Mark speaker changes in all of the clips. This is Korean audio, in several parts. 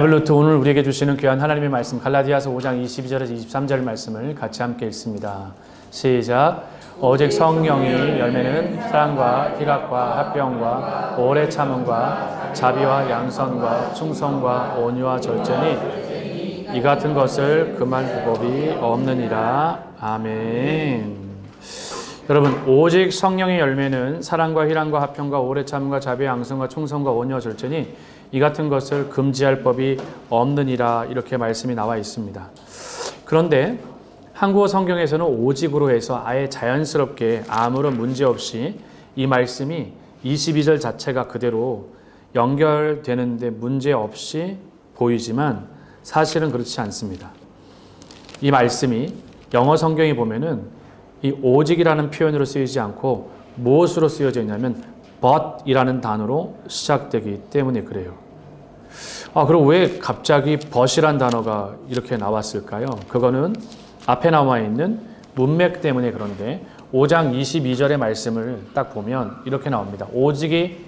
Speaker 1: 바이블루트 오늘 우리에게 주시는 귀한 하나님의 말씀 갈라디아서 5장 22절에서 23절 말씀을 같이 함께 읽습니다. 시작. 오직 성령이 열매는 사랑과 희락과 화평과 오래 참음과 자비와 양선과 충성과 온유와 절제니 이 같은 것을 금할 법이 없느니라. 아멘. 여러분, 오직 성령의 열매는 사랑과 희락과 화평과 오래 참음과 자비와 양선과 충성과 온유와 절제니 이 같은 것을 금지할 법이 없느니라. 이렇게 말씀이 나와 있습니다. 그런데 한국어 성경에서는 오직으로 해서 아예 자연스럽게 아무런 문제 없이 이 말씀이 22절 자체가 그대로 연결되는데 문제 없이 보이지만 사실은 그렇지 않습니다. 이 말씀이 영어 성경에 보면은 이 오직이라는 표현으로 쓰이지 않고 무엇으로 쓰여져 있냐면 but이라는 단어로 시작되기 때문에 그래요. 그럼 왜 갑자기 but이라는 단어가 이렇게 나왔을까요? 그거는 앞에 나와 있는 문맥 때문에 그런데 5장 22절의 말씀을 딱 보면 이렇게 나옵니다. 오직이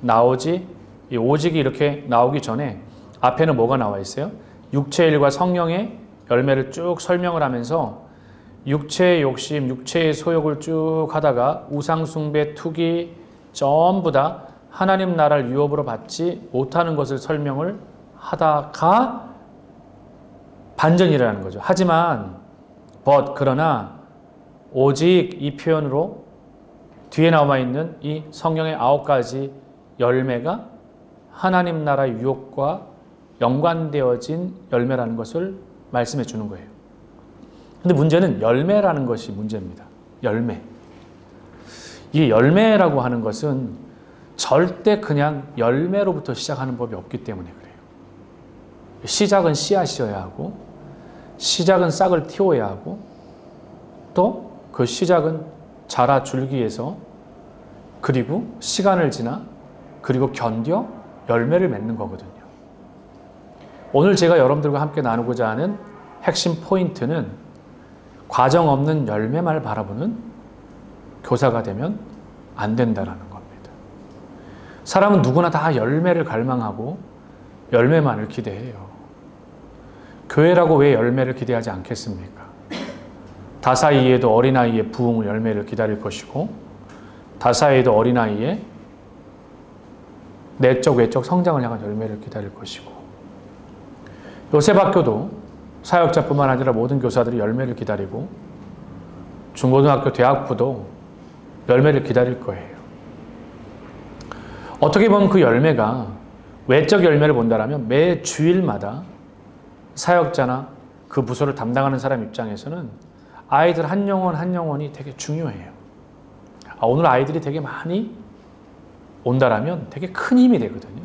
Speaker 1: 나오지, 이 오직이 이렇게 나오기 전에 앞에는 뭐가 나와 있어요? 육체의 일과 성령의 열매를 쭉 설명을 하면서 육체의 욕심, 육체의 소욕을 쭉 하다가 우상숭배, 투기 전부 다 하나님 나라를 유업으로 받지 못하는 것을 설명을 하다가 반전이라는 거죠. 하지만 그러나 오직 이 표현으로 뒤에 나와 있는 이 성령의 9가지 열매가 하나님 나라의 유업과 연관되어진 열매라는 것을 말씀해 주는 거예요. 근데 문제는 열매라는 것이 문제입니다. 열매. 이 열매라고 하는 것은 절대 그냥 열매로부터 시작하는 법이 없기 때문에 그래요. 시작은 씨앗이어야 하고 시작은 싹을 틔워야 하고 또 그 시작은 자라 줄기 위해서 그리고 시간을 지나 그리고 견뎌 열매를 맺는 거거든요. 오늘 제가 여러분들과 함께 나누고자 하는 핵심 포인트는 과정 없는 열매만 바라보는 교사가 되면 안 된다라는 겁니다. 사람은 누구나 다 열매를 갈망하고 열매만을 기대해요. 교회라고 왜 열매를 기대하지 않겠습니까? 다사이에도 어린아이의 부흥 열매를 기다릴 것이고 다사이에도 어린아이의 내적 외적 성장을 향한 열매를 기다릴 것이고 요셉학교도 사역자뿐만 아니라 모든 교사들이 열매를 기다리고 중고등학교 대학부도 열매를 기다릴 거예요. 어떻게 보면 그 열매가 외적 열매를 본다면 매 주일마다 사역자나 그 부서를 담당하는 사람 입장에서는 아이들 한 영혼 한 영혼이 되게 중요해요. 오늘 아이들이 되게 많이 온다라면 되게 큰 힘이 되거든요.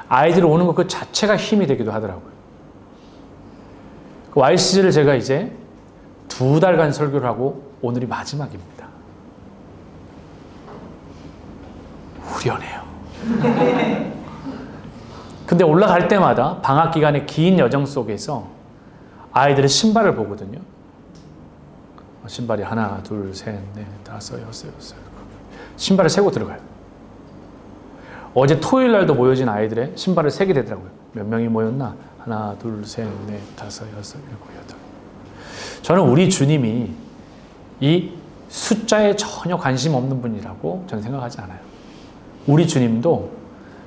Speaker 1: 아이들 오는 것 그 자체가 힘이 되기도 하더라고요. 그 YC를 제가 이제 2달간 설교를 하고 오늘이 마지막입니다. 후련해요. 근데 올라갈 때마다 방학 기간의 긴 여정 속에서 아이들의 신발을 보거든요. 신발이 하나, 둘, 셋, 넷, 다섯, 여섯. 신발을 세고 들어가요. 어제 토요일 날도 모여진 아이들의 신발을 세게 되더라고요. 몇 명이 모였나? 하나, 둘, 셋, 넷, 다섯, 여섯, 일곱, 여덟. 저는 우리 주님이 이 숫자에 전혀 관심 없는 분이라고 저는 생각하지 않아요. 우리 주님도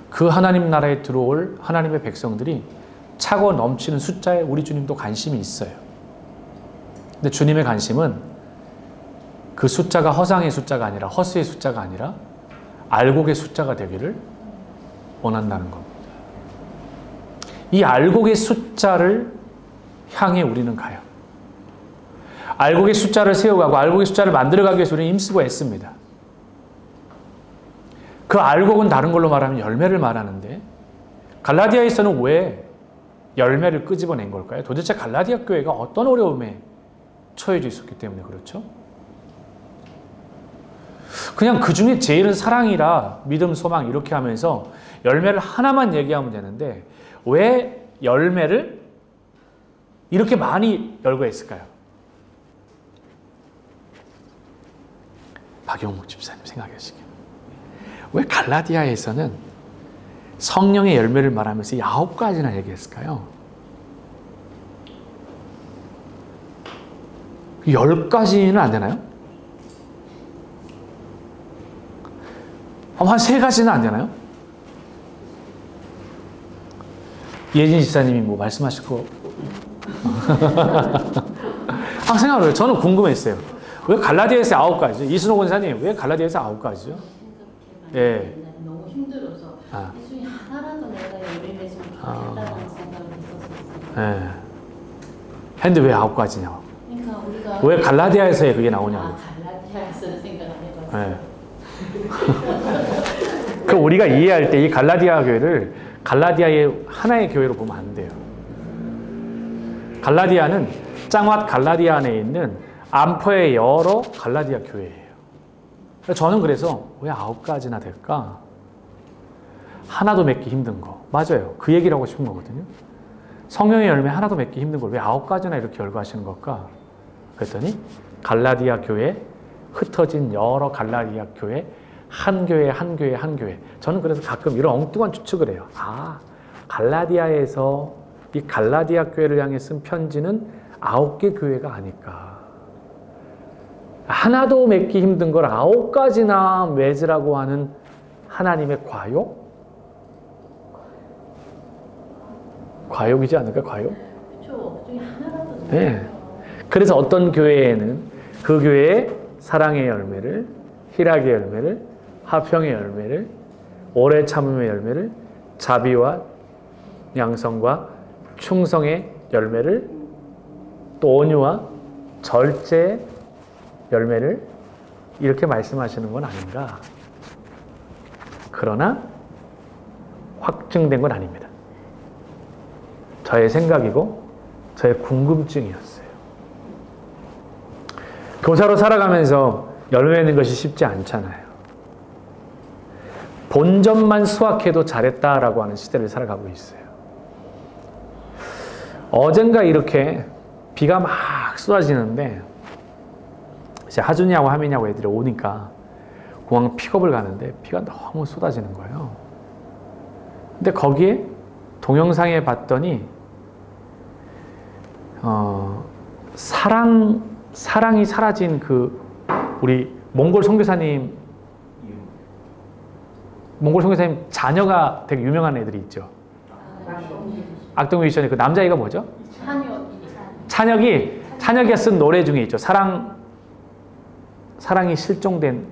Speaker 1: 그 하나님 나라에 들어올 하나님의 백성들이 차고 넘치는 숫자에 우리 주님도 관심이 있어요. 근데 주님의 관심은 그 숫자가 허상의 숫자가 아니라 허수의 숫자가 아니라 알곡의 숫자가 되기를 원한다는 겁니다. 이 알곡의 숫자를 향해 우리는 가요. 알곡의 숫자를 세워가고 알곡의 숫자를 만들어가기 위해서 우리는 힘쓰고 애씁니다. 그 알곡은 다른 걸로 말하면 열매를 말하는데 갈라디아에서는 왜 열매를 끄집어낸 걸까요? 도대체 갈라디아 교회가 어떤 어려움에 처해져 있었기 때문에 그렇죠? 그냥 그 중에 제일은 사랑이라 믿음, 소망 이렇게 하면서 열매를 하나만 얘기하면 되는데 왜 열매를 이렇게 많이 열거했을까요? 박용묵 집사님 생각하시기에 왜 갈라디아에서는 성령의 열매를 말하면서 9가지나 얘기했을까요? 10가지는 안 되나요? 한 3가지는 안 되나요? 예진 집사님이 뭐 말씀하실 거 생각해요. 저는 궁금했어요. 왜 갈라디아에서 9가지죠? 이순호 권사님, 왜 갈라디아에서 9가지죠? 예.
Speaker 2: 너무 힘들어서 이 중에 하나라도 내가 열매맺으면 좋겠다는 생각을 했었어요.
Speaker 1: 예. 근데 왜 9가지냐고.
Speaker 2: 그러니까 우리가
Speaker 1: 왜 갈라디아에서 그게 나오냐고.
Speaker 2: 갈라디아에서는 생각 안 해봤어요.
Speaker 1: 예. 그 우리가 이해할 때 이 갈라디아 교회를 갈라디아의 하나의 교회로 보면 안 돼요. 갈라디아는 짱왓 갈라디아 안에 있는 암포의 여러 갈라디아 교회예요. 저는 그래서 왜 9가지나 될까? 하나도 맺기 힘든 거. 맞아요. 그 얘기를 하고 싶은 거거든요. 성령의 열매 하나도 맺기 힘든 걸 왜 9가지나 이렇게 열거하시는 걸까? 그랬더니 갈라디아 교회, 흩어진 여러 갈라디아 교회, 한 교회, 한 교회, 한 교회. 저는 그래서 가끔 이런 엉뚱한 추측을 해요. 갈라디아에서 이 갈라디아 교회를 향해 쓴 편지는 9개 교회가 아닐까. 하나도 맺기 힘든 걸 9가지나 맺으라고 하는 하나님의 과욕? 과욕이지 않을까, 과욕?
Speaker 2: 그렇죠. 중에 하나라도.
Speaker 1: 네. 그래서 어떤 교회에는 그 교회의 사랑의 열매를, 희락의 열매를, 화평의 열매를, 오래 참음의 열매를, 자비와 양성과 충성의 열매를, 또 온유와 절제의 열매를 이렇게 말씀하시는 건 아닌가. 그러나 확증된 건 아닙니다. 저의 생각이고 저의 궁금증이었어요. 교사로 살아가면서 열매 맺는 것이 쉽지 않잖아요. 본점만 수확해도 잘했다라고 하는 시대를 살아가고 있어요. 어젠가 이렇게 비가 막 쏟아지는데 이제 하준이하고 하민이하고 애들이 오니까 공항 픽업을 가는데 비가 너무 쏟아지는 거예요. 근데 거기에 동영상에 봤더니 사랑이 사라진 그 우리 몽골 선교사님 자녀가 되게 유명한 애들이 있죠. 악동 뮤지션의 그 남자애가 뭐죠? 찬혁이가 쓴 노래 중에 있죠. 사랑이 실종된.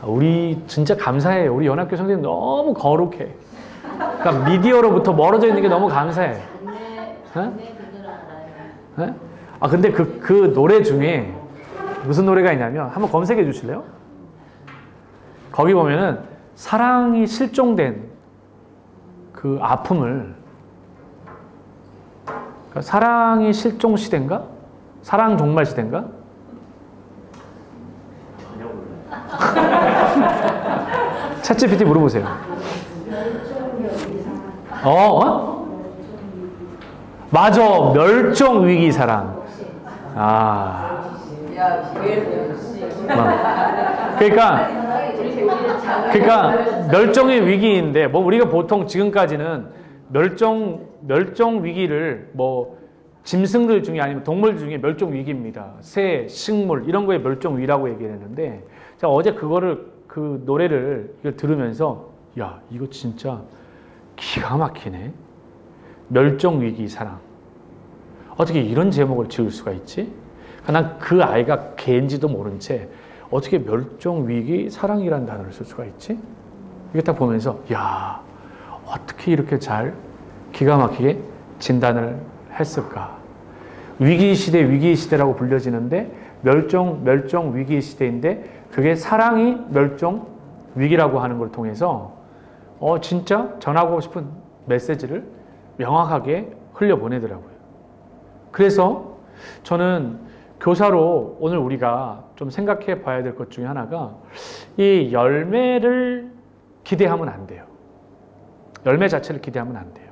Speaker 1: 우리 진짜 감사해요. 우리 연합교 성도님 너무 거룩해. 그러니까 미디어로부터 멀어져 있는 게 너무 감사해. 네? 근데 그 노래 중에 무슨 노래가 있냐면 한번 검색해 주실래요? 거기 보면은 사랑이 실종된 그 아픔을, 그러니까 사랑이 실종 시대인가? 사랑 종말 시대인가? 챗GPT 물어보세요. 맞아. 멸종 위기 사랑. 그러니까 멸종의 위기인데 뭐 우리가 보통 지금까지는 멸종 위기를 뭐 짐승들 중에 아니면 동물 중에 멸종 위기입니다. 새, 식물 이런 거에 멸종 위라고 얘기를 했는데 제가 어제 그 노래를 이걸 들으면서 야, 이거 진짜 기가 막히네. 멸종 위기 사랑. 어떻게 이런 제목을 지을 수가 있지? 난 그 아이가 개인지도 모른 채 어떻게 멸종 위기 사랑이라는 단어를 쓸 수가 있지? 이게 딱 보면서 야, 어떻게 이렇게 잘 기가 막히게 진단을 했을까? 위기 시대라고 불려지는데 멸종 위기 시대인데 그게 사랑이 멸종 위기라고 하는 걸 통해서 진짜 전하고 싶은 메시지를 명확하게 흘려보내더라고요. 그래서 저는 교사로 오늘 우리가 좀 생각해 봐야 될 것 중에 하나가 이 열매를 기대하면 안 돼요. 열매 자체를 기대하면 안 돼요.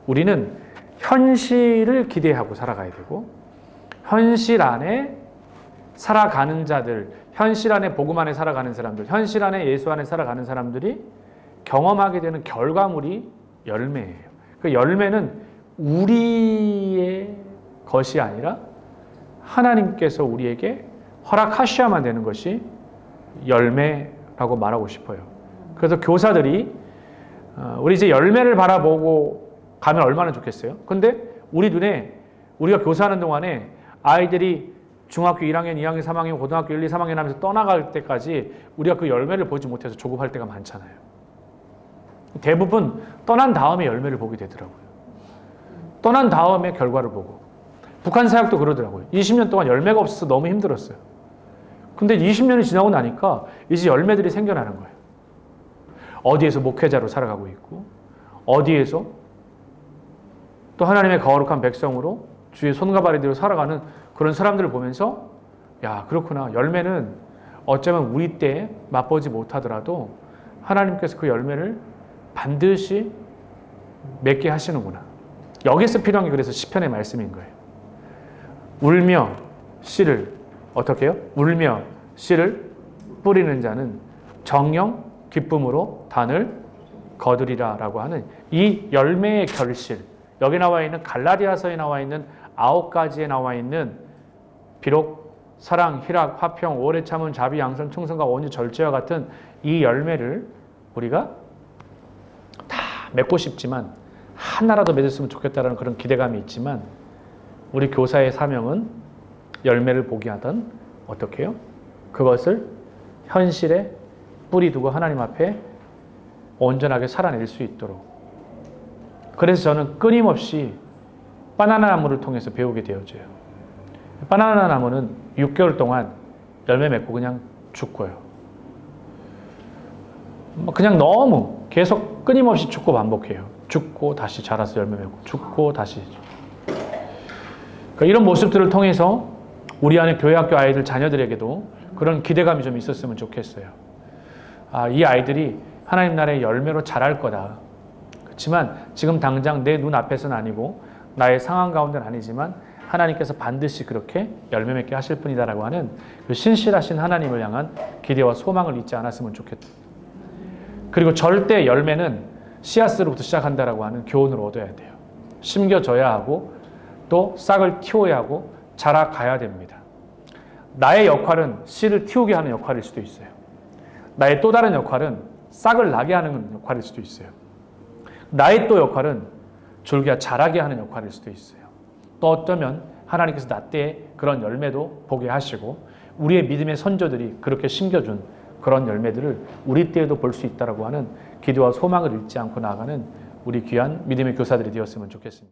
Speaker 1: 우리는 현실을 기대하고 살아가야 되고 현실 안에 살아가는 자들, 현실 안에 복음 안에 살아가는 사람들, 현실 안에 예수 안에 살아가는 사람들이 경험하게 되는 결과물이 열매예요. 그 열매는 우리의 것이 아니라 하나님께서 우리에게 허락하셔야만 되는 것이 열매라고 말하고 싶어요. 그래서 교사들이 우리 이제 열매를 바라보고 가면 얼마나 좋겠어요? 근데 우리 눈에 우리가 교사하는 동안에 아이들이 중학교 1학년, 2학년, 3학년, 고등학교 1, 2, 3학년 하면서 떠나갈 때까지 우리가 그 열매를 보지 못해서 조급할 때가 많잖아요. 대부분 떠난 다음에 열매를 보게 되더라고요. 떠난 다음에 결과를 보고. 북한 사역도 그러더라고요. 20년 동안 열매가 없어서 너무 힘들었어요. 근데 20년이 지나고 나니까 이제 열매들이 생겨나는 거예요. 어디에서 목회자로 살아가고 있고, 어디에서 또 하나님의 거룩한 백성으로 주의 손과 발이 되어 살아가는 그런 사람들을 보면서 야, 그렇구나. 열매는 어쩌면 우리 때에 맛보지 못하더라도 하나님께서 그 열매를 반드시 맺게 하시는구나. 여기서 필요한 게 그래서 시편의 말씀인 거예요. 울며 씨를 어떻게 해요? 울며 씨를 뿌리는 자는 정녕 기쁨으로 단을 거두리라 라고 하는 이 열매의 결실, 여기 나와 있는 갈라디아서에 나와 있는 9가지에 나와 있는 비록 사랑, 희락, 화평, 오래 참음, 자비, 양선, 충성과 온유, 절제와 같은 이 열매를 우리가 다 맺고 싶지만 하나라도 맺었으면 좋겠다는 그런 기대감이 있지만 우리 교사의 사명은 열매를 보게 하던 어떻게 해요? 그것을 현실에 뿌리 두고 하나님 앞에 온전하게 살아낼 수 있도록. 그래서 저는 끊임없이 바나나 나무를 통해서 배우게 되어져요. 바나나 나무는 6개월 동안 열매 맺고 그냥 죽고요. 그냥 너무 계속 끊임없이 죽고 반복해요. 죽고 다시 자라서 열매 맺고 죽고 다시. 그러니까 이런 모습들을 통해서 우리 안에 교회학교 아이들 자녀들에게도 그런 기대감이 좀 있었으면 좋겠어요. 아, 이 아이들이 하나님 나라의 열매로 자랄 거다. 그렇지만 지금 당장 내 눈 앞에서는 아니고 나의 상황 가운데는 아니지만 하나님께서 반드시 그렇게 열매 맺게 하실 분이다라고 하는 그 신실하신 하나님을 향한 기대와 소망을 잊지 않았으면 좋겠다. 그리고 절대 열매는 씨앗으로부터 시작한다라고 하는 교훈을 얻어야 돼요. 심겨져야 하고 또 싹을 틔워야 하고 자라가야 됩니다. 나의 역할은 씨를 틔우게 하는 역할일 수도 있어요. 나의 또 다른 역할은 싹을 나게 하는 역할일 수도 있어요. 나의 또 역할은 줄기가 자라게 하는 역할일 수도 있어요. 또 어쩌면 하나님께서 나 때에 그런 열매도 보게 하시고 우리의 믿음의 선조들이 그렇게 심겨준 그런 열매들을 우리 때에도 볼 수 있다고 하는 기대와 소망을 잃지 않고 나아가는 우리 귀한 믿음의 교사들이 되었으면 좋겠습니다.